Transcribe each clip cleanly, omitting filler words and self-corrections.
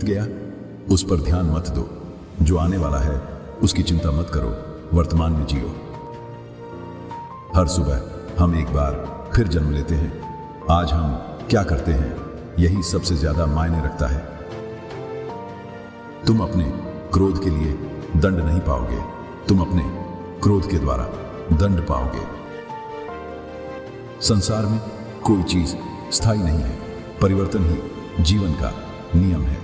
बीत गया उस पर ध्यान मत दो। जो आने वाला है उसकी चिंता मत करो, वर्तमान में जियो। हर सुबह हम एक बार फिर जन्म लेते हैं। आज हम क्या करते हैं यही सबसे ज्यादा मायने रखता है। तुम अपने क्रोध के लिए दंड नहीं पाओगे, तुम अपने क्रोध के द्वारा दंड पाओगे। संसार में कोई चीज स्थायी नहीं है, परिवर्तन ही जीवन का नियम है।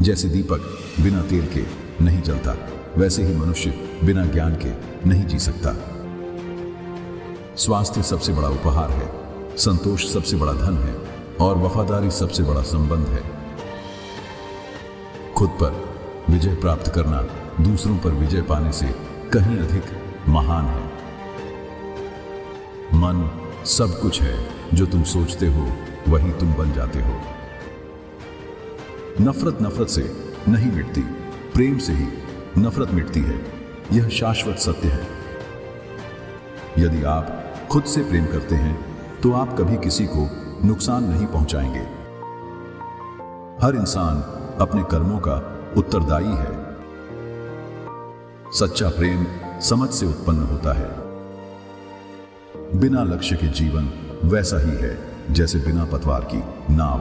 जैसे दीपक बिना तेल के नहीं जलता, वैसे ही मनुष्य बिना ज्ञान के नहीं जी सकता। स्वास्थ्य सबसे बड़ा उपहार है, संतोष सबसे बड़ा धन है और वफादारी सबसे बड़ा संबंध है। खुद पर विजय प्राप्त करना दूसरों पर विजय पाने से कहीं अधिक महान है। मन सब कुछ है, जो तुम सोचते हो वही तुम बन जाते हो। नफरत नफरत से नहीं मिटती, प्रेम से ही नफरत मिटती है। यह शाश्वत सत्य है। यदि आप खुद से प्रेम करते हैं तो आप कभी किसी को नुकसान नहीं पहुंचाएंगे। हर इंसान अपने कर्मों का उत्तरदायी है। सच्चा प्रेम समझ से उत्पन्न होता है। बिना लक्ष्य के जीवन वैसा ही है जैसे बिना पतवार की नाव।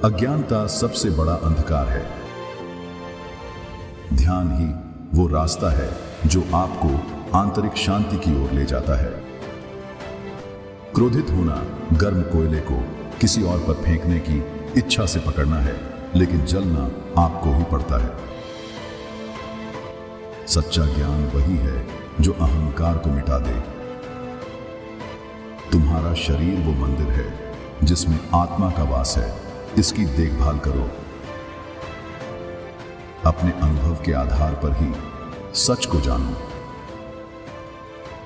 अज्ञानता सबसे बड़ा अंधकार है। ध्यान ही वो रास्ता है जो आपको आंतरिक शांति की ओर ले जाता है। क्रोधित होना गर्म कोयले को किसी और पर फेंकने की इच्छा से पकड़ना है, लेकिन जलना आपको ही पड़ता है। सच्चा ज्ञान वही है जो अहंकार को मिटा दे। तुम्हारा शरीर वो मंदिर है जिसमें आत्मा का वास है, इसकी देखभाल करो। अपने अनुभव के आधार पर ही सच को जानो।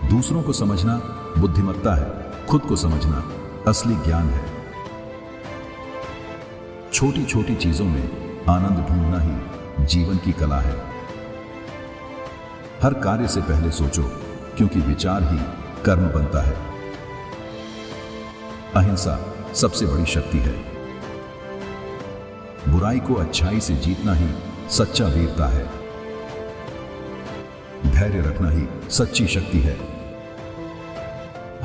दूसरों को समझना बुद्धिमत्ता है, खुद को समझना असली ज्ञान है। छोटी छोटी चीजों में आनंद ढूंढना ही जीवन की कला है। हर कार्य से पहले सोचो, क्योंकि विचार ही कर्म बनता है। अहिंसा सबसे बड़ी शक्ति है। बुराई को अच्छाई से जीतना ही सच्चा वीरता है। धैर्य रखना ही सच्ची शक्ति है।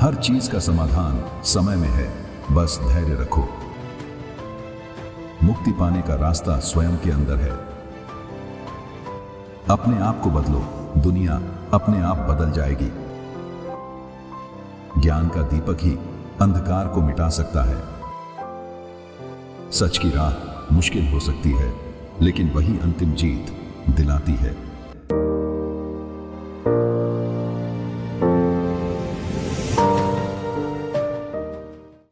हर चीज का समाधान समय में है, बस धैर्य रखो। मुक्ति पाने का रास्ता स्वयं के अंदर है। अपने आप को बदलो, दुनिया अपने आप बदल जाएगी। ज्ञान का दीपक ही अंधकार को मिटा सकता है। सच की राह मुश्किल हो सकती है, लेकिन वही अंतिम जीत दिलाती है।